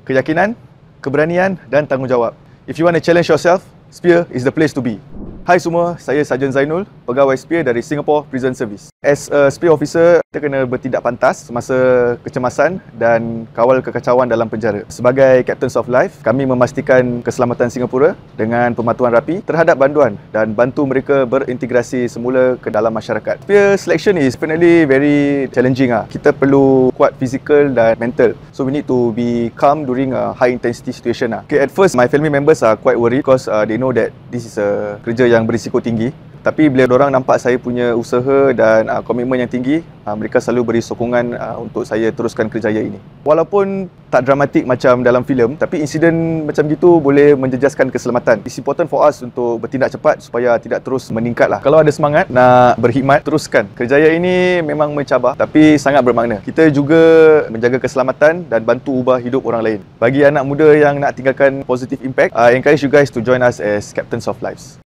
keyakinan, keberanian dan tanggungjawab. If you want to challenge yourself, Spear is the place to be. Hai semua, saya Sarjan Zainul, pegawai Spear dari Singapore Prison Service. As a Spear officer, kita kena bertindak pantas semasa kecemasan dan kawal kekacauan dalam penjara. Sebagai Captains of Life, kami memastikan keselamatan Singapura dengan pematuhan rapi terhadap banduan dan bantu mereka berintegrasi semula ke dalam masyarakat. Spear selection is definitely very challenging. Kita perlu kuat physical dan mental. So we need to be calm during a high intensity situation. Okay, at first, my family members are quite worried because they know that this is a kerja yang berisiko tinggi. Tapi bila diorang nampak saya punya usaha dan komitmen yang tinggi, mereka selalu beri sokongan untuk saya teruskan kerjaya ini. Walaupun tak dramatik macam dalam filem, tapi insiden macam gitu boleh menjejaskan keselamatan. It's important for us untuk bertindak cepat supaya tidak terus meningkatlah. Kalau ada semangat nak berkhidmat, teruskan. Kerjaya ini memang mencabar tapi sangat bermakna. Kita juga menjaga keselamatan dan bantu ubah hidup orang lain. Bagi anak muda yang nak tinggalkan positive impact, I encourage you guys to join us as Captains of Lives.